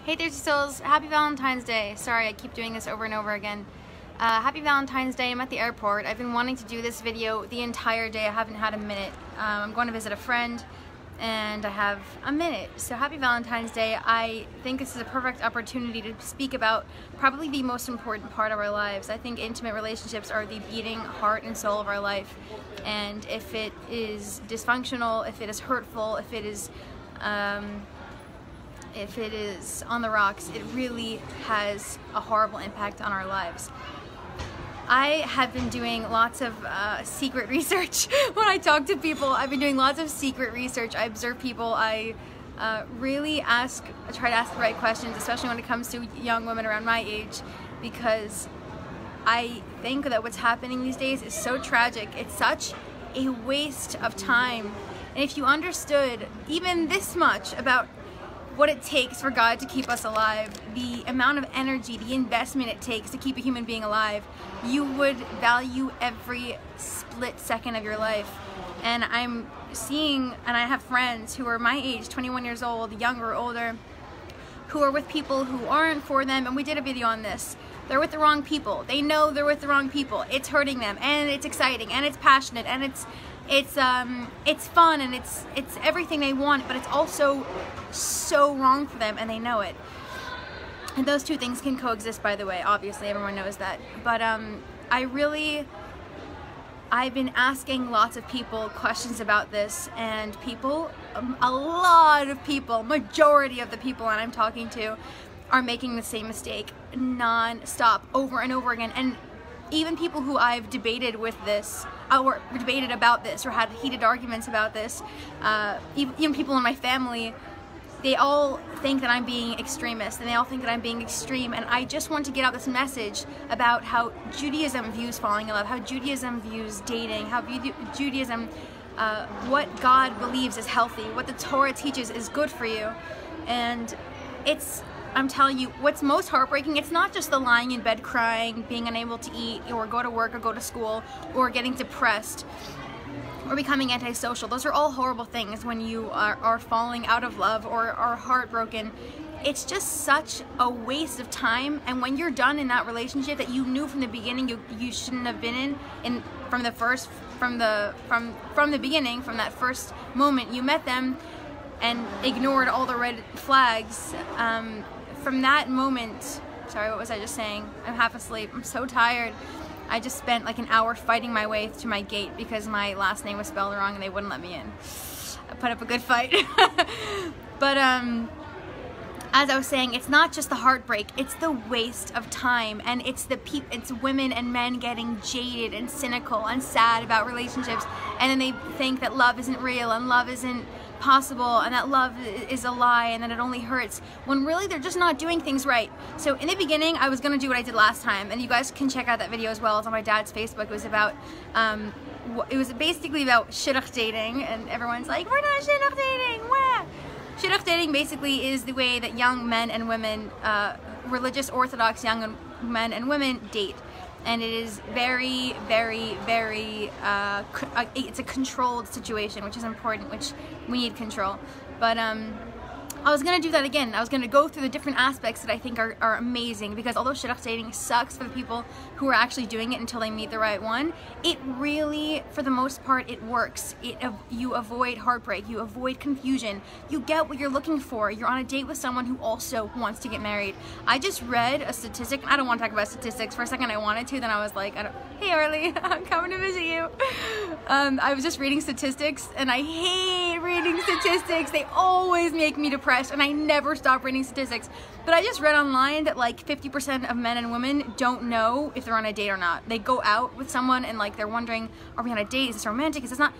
Hey there, souls. Happy Valentine's Day. Sorry, I keep doing this over and over again. Happy Valentine's Day. I'm at the airport. I've been wanting to do this video the entire day. I haven't had a minute. I'm going to visit a friend and I have a minute. So happy Valentine's Day. I think this is a perfect opportunity to speak about probably the most important part of our lives. I think intimate relationships are the beating heart and soul of our life. And if it is dysfunctional, if it is hurtful, if it is on the rocks, it really has a horrible impact on our lives. I have been doing lots of secret research. When I talk to people, I've been doing lots of secret research. I observe people. I really try to ask the right questions, especially when it comes to young women around my age, because I think that what's happening these days is so tragic. It's such a waste of time. And if you understood even this much about what it takes for God to keep us alive, the amount of energy, the investment it takes to keep a human being alive, you would value every split second of your life. And I'm seeing, and I have friends who are my age, 21 years old, younger, older, who are with people who aren't for them, and we did a video on this. They're with the wrong people. They know they're with the wrong people. It's hurting them, and it's exciting, and it's passionate, and it's fun, and it's everything they want, but it's also so wrong for them, and they know it. And those two things can coexist, by the way. Obviously, everyone knows that. But I've been asking lots of people questions about this, and people, a lot of people, majority of the people that I'm talking to are making the same mistake non-stop, over and over again. And even people who I've debated with this, or debated about this, or had heated arguments about this, even people in my family, they all think that I'm being extremist, and they all think that I'm being extreme. And I just want to get out this message about how Judaism views falling in love, how Judaism views dating, how Judaism, what God believes is healthy, what the Torah teaches is good for you. And I'm telling you, what's most heartbreaking, it's not just the lying in bed crying, being unable to eat, or go to work, or go to school, or getting depressed, or becoming antisocial. Those are all horrible things when you are falling out of love or are heartbroken. It's just such a waste of time. And when you're done in that relationship that you knew from the beginning you shouldn't have been in from the beginning, from that first moment you met them and ignored all the red flags, from that moment, sorry, what was I just saying? I'm half asleep. I'm so tired. I just spent like an hour fighting my way to my gate because my last name was spelled wrong and they wouldn't let me in. I put up a good fight. But as I was saying, it's not just the heartbreak, it's the waste of time, and it's women and men getting jaded and cynical and sad about relationships, and then they think that love isn't real and love isn't possible, and that love is a lie, and that it only hurts, when really they're just not doing things right. So in the beginning, I was gonna do what I did last time, and you guys can check out that video as well. It's on my dad's Facebook. It was about it was basically about shidduch dating, and everyone's like, we're not shidduch dating, wah! Shidduch dating basically is the way that young men and women, religious Orthodox young men and women date. And it is very, very, very, it's a controlled situation, which is important, which we need control. But I was going to do that again. I was going to go through the different aspects that I think are amazing, because although shidduch dating sucks for the people who are actually doing it until they meet the right one, it really, for the most part, it works. You avoid heartbreak, you avoid confusion, you get what you're looking for. You're on a date with someone who also wants to get married. I just read a statistic. I don't want to talk about statistics. For a second I wanted to, then I was like, hey Arlie, I'm coming to visit you. I was just reading statistics, and I hate reading statistics. They always make me depressed, and I never stop reading statistics. But I just read online that like 50% of men and women don't know if they're on a date or not. They go out with someone and like they're wondering, are we on a date? Is this romantic? Is this not?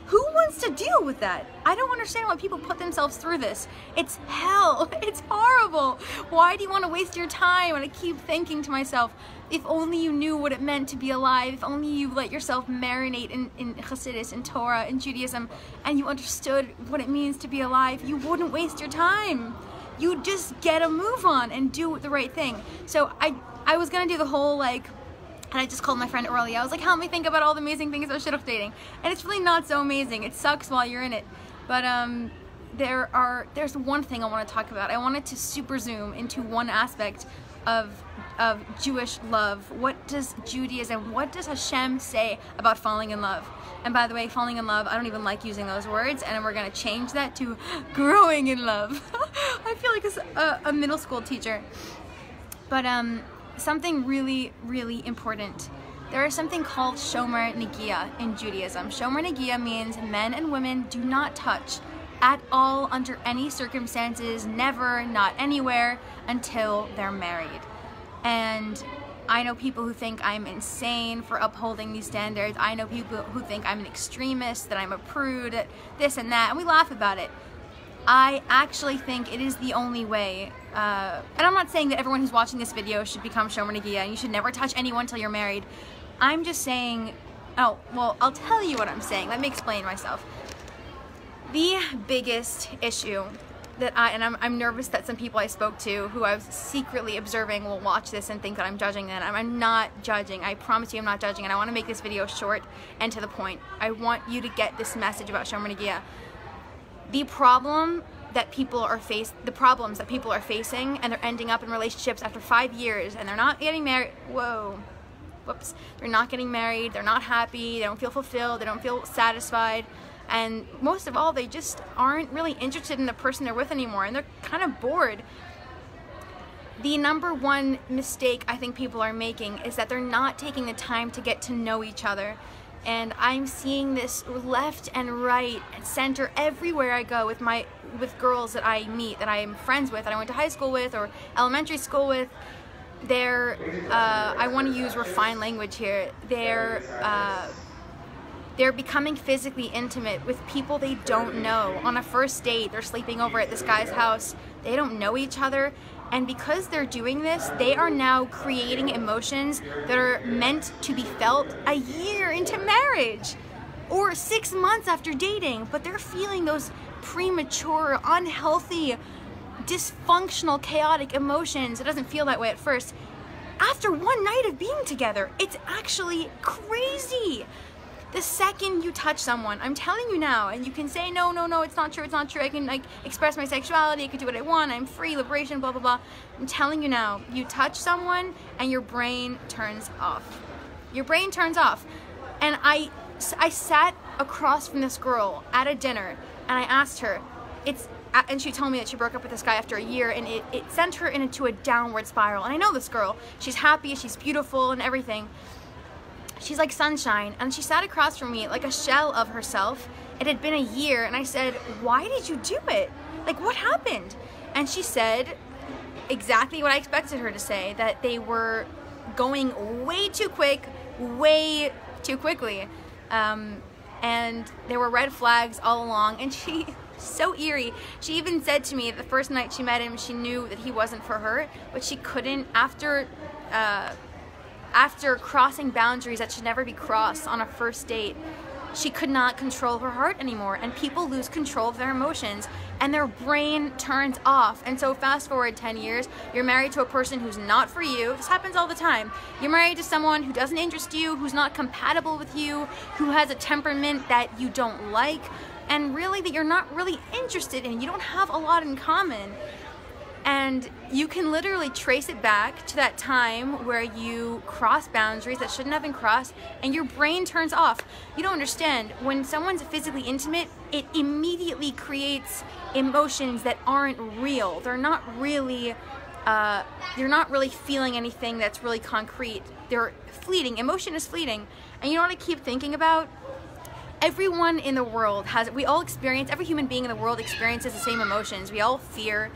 Who wants to deal with that? I don't understand why people put themselves through this. It's hell. It's horrible. Why do you want to waste your time? And I keep thinking to myself, if only you knew what it meant to be alive, if only you let yourself marinate in Chassidus, in Torah, in Judaism, and you understood what it means to be alive, you wouldn't waste your time. You'd just get a move on and do the right thing. So I was going to do the whole like, and I just called my friend Orly. I was like, help me think about all the amazing things about shidduch dating. And it's really not so amazing. It sucks while you're in it. But there's one thing I want to talk about. I wanted to super zoom into one aspect of Jewish love. What does Judaism, what does Hashem say about falling in love? And by the way, falling in love, I don't even like using those words, and we're going to change that to growing in love. I feel like a middle school teacher. But something really, really important. There is something called Shomer Negia in Judaism. Shomer Negia means men and women do not touch at all, under any circumstances, never, not anywhere, until they're married. And I know people who think I'm insane for upholding these standards. I know people who think I'm an extremist, that I'm a prude, this and that, and we laugh about it. I actually think it is the only way, and I'm not saying that everyone who's watching this video should become Shomer Negia and you should never touch anyone until you're married. I'm just saying, oh, well, I'll tell you what I'm saying. Let me explain myself. The biggest issue that I'm nervous that some people I spoke to who I was secretly observing will watch this and think that I'm judging them. I'm not judging. I promise you I'm not judging, and I want to make this video short and to the point. I want you to get this message about Shomer Negia. The problems that people are facing, and they're ending up in relationships after 5 years, and they're not getting married. Whoops. They're not getting married, they're not happy, they don't feel fulfilled, they don't feel satisfied, and most of all, they just aren't really interested in the person they're with anymore, and they're kind of bored. The number one mistake I think people are making is that they're not taking the time to get to know each other. And I'm seeing this left and right, center, everywhere I go with girls that I meet, that I am friends with, that I went to high school with or elementary school with. I want to use refined language here. They're becoming physically intimate with people they don't know. On a first date, they're sleeping over at this guy's house. They don't know each other. And because they're doing this, they are now creating emotions that are meant to be felt a year into marriage or 6 months after dating. But they're feeling those premature, unhealthy, dysfunctional, chaotic emotions. It doesn't feel that way at first. After one night of being together, it's actually crazy. The second you touch someone, I'm telling you now, and you can say, no, it's not true, I can like express my sexuality, I can do what I want, I'm free, liberation, blah, blah, blah. I'm telling you now, you touch someone and your brain turns off. Your brain turns off. And I sat across from this girl at a dinner, and I asked her, and she told me that she broke up with this guy after a year, and it sent her into a downward spiral. And I know this girl, she's happy, she's beautiful and everything. She's like sunshine, and she sat across from me like a shell of herself. It had been a year, and I said, why did you do it? Like, what happened? And she said exactly what I expected her to say, that they were going way too quickly. And there were red flags all along, and she, so eerie, she even said to me the first night she met him, she knew that he wasn't for her, but she couldn't, after crossing boundaries that should never be crossed on a first date, she could not control her heart anymore. And people lose control of their emotions and their brain turns off. And so fast forward 10 years, you're married to a person who's not for you. This happens all the time. You're married to someone who doesn't interest you, who's not compatible with you, who has a temperament that you don't like, and really that you're not really interested in. You don't have a lot in common. And you can literally trace it back to that time where you cross boundaries that shouldn't have been crossed, and your brain turns off. You don't understand. When someone's physically intimate, it immediately creates emotions that aren't real. They're not really feeling anything that's really concrete. They're fleeting. Emotion is fleeting. And you know what I keep thinking about? Everyone in the world every human being in the world experiences the same emotions. We all have fear,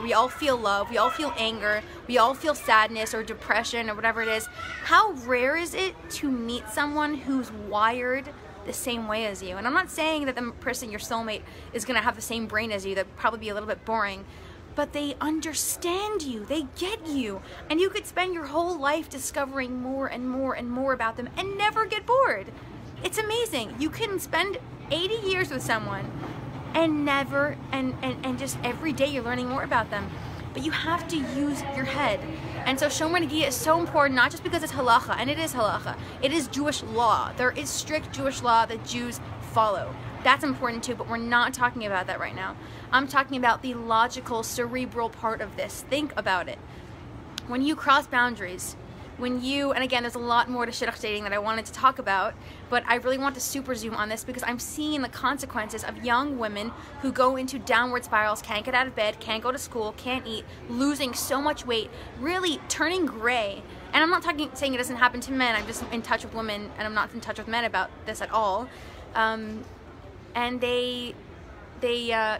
we all feel love, we all feel anger, we all feel sadness or depression or whatever it is. How rare is it to meet someone who's wired the same way as you? And I'm not saying that the person, your soulmate, is gonna have the same brain as you. That'd probably be a little bit boring. But they understand you, they get you, and you could spend your whole life discovering more and more and more about them and never get bored. It's amazing. You can spend 80 years with someone and never, and just every day you're learning more about them. But you have to use your head. And so Shomer Negia is so important, not just because it's halacha, and it is halacha. It is Jewish law. There is strict Jewish law that Jews follow. That's important too, but we're not talking about that right now. I'm talking about the logical, cerebral part of this. Think about it. When you cross boundaries, and again, there's a lot more to shidduch dating that I wanted to talk about, but I really want to super zoom on this because I'm seeing the consequences of young women who go into downward spirals, can't get out of bed, can't go to school, can't eat, losing so much weight, really turning gray. And I'm not saying it doesn't happen to men, I'm just in touch with women, and I'm not in touch with men about this at all. And they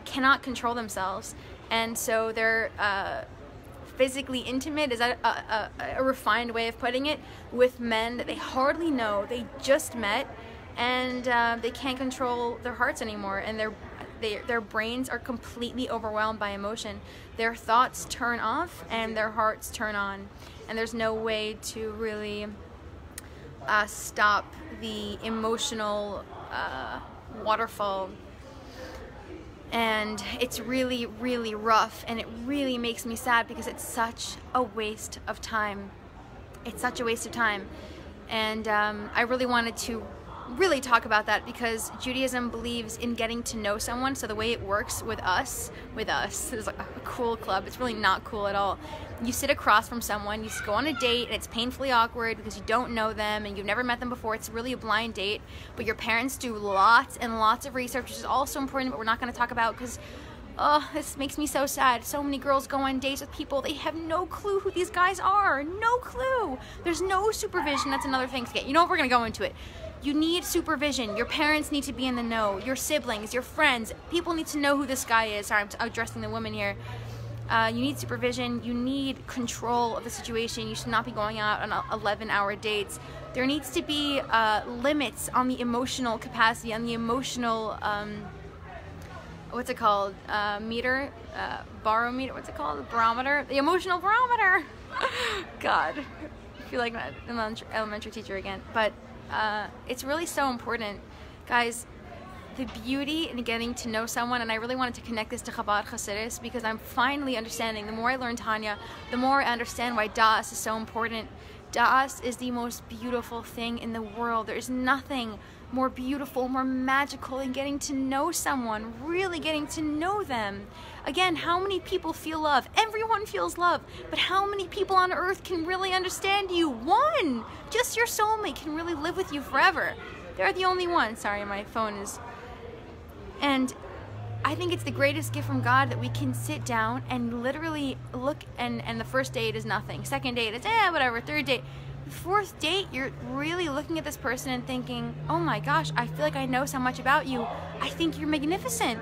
cannot control themselves, and so they're physically intimate, is that a refined way of putting it, with men that they hardly know, they just met, and they can't control their hearts anymore, and their brains are completely overwhelmed by emotion. Their thoughts turn off and their hearts turn on, and there's no way to really stop the emotional waterfall. And it's really, really rough, and it really makes me sad because it's such a waste of time. It's such a waste of time. And I really wanted to really talk about that because Judaism believes in getting to know someone. So the way it works with us is like a cool club. It's really not cool at all. You sit across from someone, you go on a date, and it's painfully awkward because you don't know them and you've never met them before. It's really a blind date, but your parents do lots and lots of research, which is also important, but we're not going to talk about because this makes me so sad. So many girls go on dates with people, they have no clue who these guys are. No clue. There's no supervision. That's another thing to get. You know what? We're going to go into it. You need supervision. Your parents need to be in the know. Your siblings, your friends, people need to know who this guy is. Sorry, I'm addressing the women here. You need supervision. You need control of the situation. You should not be going out on 11-hour dates. There needs to be limits on the emotional capacity, on the emotional, what's it called? Meter? Barometer? What's it called? Barometer? The emotional barometer! God. I feel like an elementary teacher again. But it's really so important. Guys, the beauty in getting to know someone, and I really wanted to connect this to Chabad Hasidus because I'm finally understanding, the more I learn Tanya, the more I understand why Da'as is so important. Da'as is the most beautiful thing in the world. There's nothing more beautiful, more magical than getting to know someone, really getting to know them. Again, how many people feel love? Everyone feels love, but how many people on earth can really understand you? One! Just your soulmate can really live with you forever. They're the only ones. Sorry, my phone is... And I think it's the greatest gift from God that we can sit down and literally look, and the first date is nothing. Second date is whatever. Third date. Fourth date, you're really looking at this person and thinking, oh my gosh, I feel like I know so much about you. I think you're magnificent.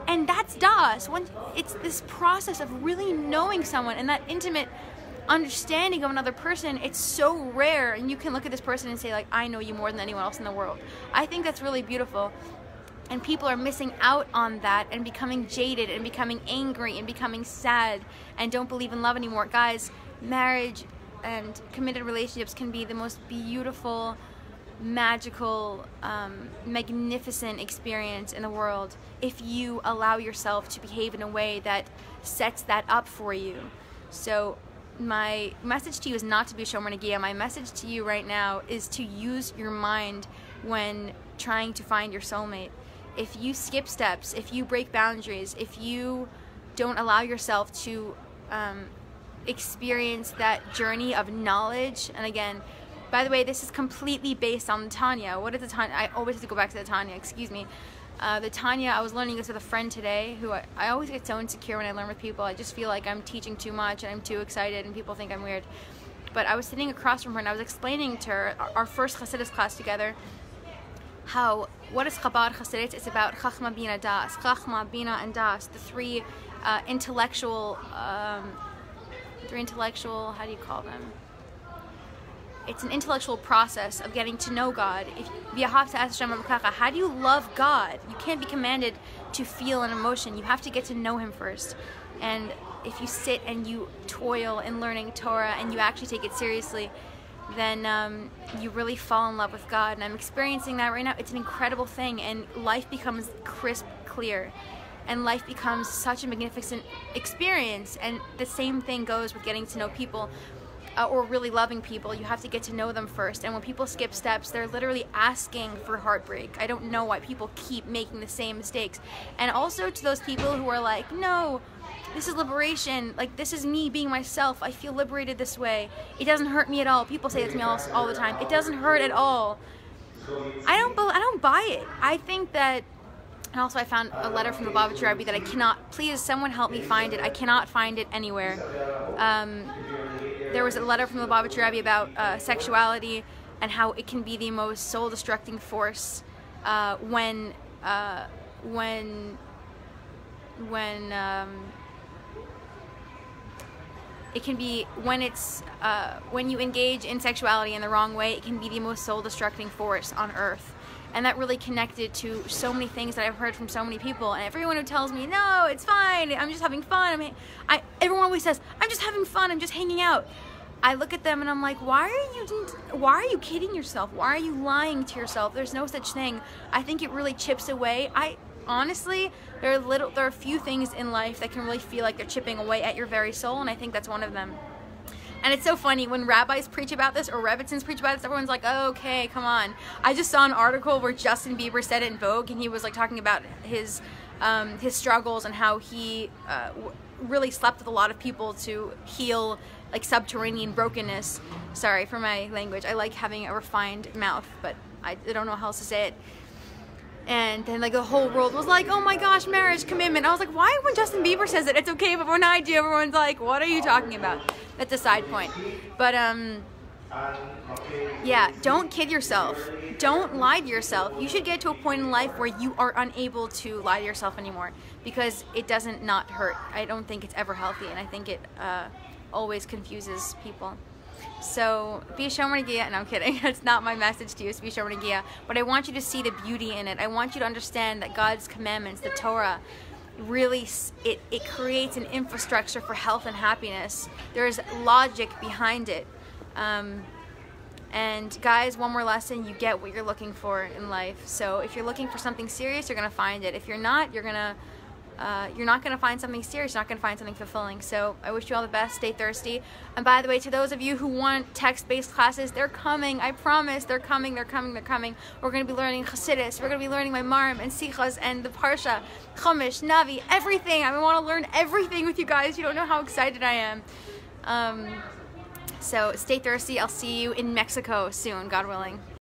And that's Das. It's this process of really knowing someone and that intimate understanding of another person. It's so rare, and you can look at this person and say, like, I know you more than anyone else in the world. I think that's really beautiful. And people are missing out on that and becoming jaded and becoming angry and becoming sad and don't believe in love anymore. Guys, marriage and committed relationships can be the most beautiful, magical, magnificent experience in the world if you allow yourself to behave in a way that sets that up for you. So my message to you is not to be Shomer Nagia. My message to you right now is to use your mind when trying to find your soulmate. If you skip steps, if you break boundaries, if you don't allow yourself to experience that journey of knowledge, and again, by the way, this is completely based on the Tanya. What is the Tanya? I always have to go back to the Tanya, excuse me. The Tanya, I was learning this with a friend today, who I always get so insecure when I learn with people. I just feel like I'm teaching too much and I'm too excited and people think I'm weird. But I was sitting across from her and I was explaining to her our first Hasidus class together, what is Chabad Hasidus? It's about Chachma, Bina, Das. Chachma, Bina, and Das, the three intellectual, how do you call them? It's an intellectual process of getting to know God. How do you love God? You can't be commanded to feel an emotion. You have to get to know Him first. And if you sit and you toil in learning Torah and you actually take it seriously, then you really fall in love with God. And I'm experiencing that right now. It's an incredible thing, and life becomes crisp, clear, and life becomes such a magnificent experience. And the same thing goes with getting to know people. or really loving people, you have to get to know them first. And when people skip steps, they're literally asking for heartbreak. I don't know why people keep making the same mistakes. And also to those people who are like, no, this is liberation, like this is me being myself, I feel liberated this way, it doesn't hurt me at all. People say that to me all the time, it doesn't hurt at all. I don't buy it. I think that, and also I found a letter from the Lubavitcher Rebbe that I cannot, please someone help me find it, I cannot find it anywhere. There was a letter from the Lubavitcher Rebbe about sexuality and how it can be the most soul-destructing force when it can be, when you engage in sexuality in the wrong way, it can be the most soul-destructing force on earth. And that really connected to so many things that I've heard from so many people. And everyone who tells me, no, it's fine, I'm just having fun. Everyone always says, I'm just having fun, I'm just hanging out. I look at them and I'm like, why are you kidding yourself? Why are you lying to yourself? There's no such thing. I think it really chips away. Honestly, there are a few things in life that can really feel like they're chipping away at your very soul, and I think that's one of them. And it's so funny, when rabbis preach about this, or Rebbitzins preach about this, everyone's like, oh, okay, come on. I just saw an article where Justin Bieber said it in Vogue, and he was like talking about his struggles and how he really slept with a lot of people to heal like subterranean brokenness. Sorry for my language. I like having a refined mouth, but I don't know how else to say it. And then like the whole world was like, oh my gosh, marriage commitment. I was like, why when Justin Bieber says it, it's okay, but when I do, everyone's like, what are you talking about? That's a side point. But yeah, don't kid yourself. Don't lie to yourself. You should get to a point in life where you are unable to lie to yourself anymore, because it doesn't not hurt. I don't think it's ever healthy, and I think it always confuses people. So be a shomer negia. No, I'm kidding. That's not my message to you, is be a shomer negia. But I want you to see the beauty in it. I want you to understand that God's commandments, the Torah, really, it creates an infrastructure for health and happiness. There's logic behind it. And guys, one more lesson, you get what you're looking for in life. So if you're looking for something serious, you're gonna find it. If you're not, you're not gonna find something serious, you're not gonna find something fulfilling. So I wish you all the best, stay thirsty. And by the way, to those of you who want text-based classes, they're coming, I promise, they're coming. We're gonna be learning Chassidus, we're gonna be learning Maimarim and Sichos and the Parsha, Chumash, Navi, everything. I wanna learn everything with you guys. You don't know how excited I am. So stay thirsty, I'll see you in Mexico soon, God willing.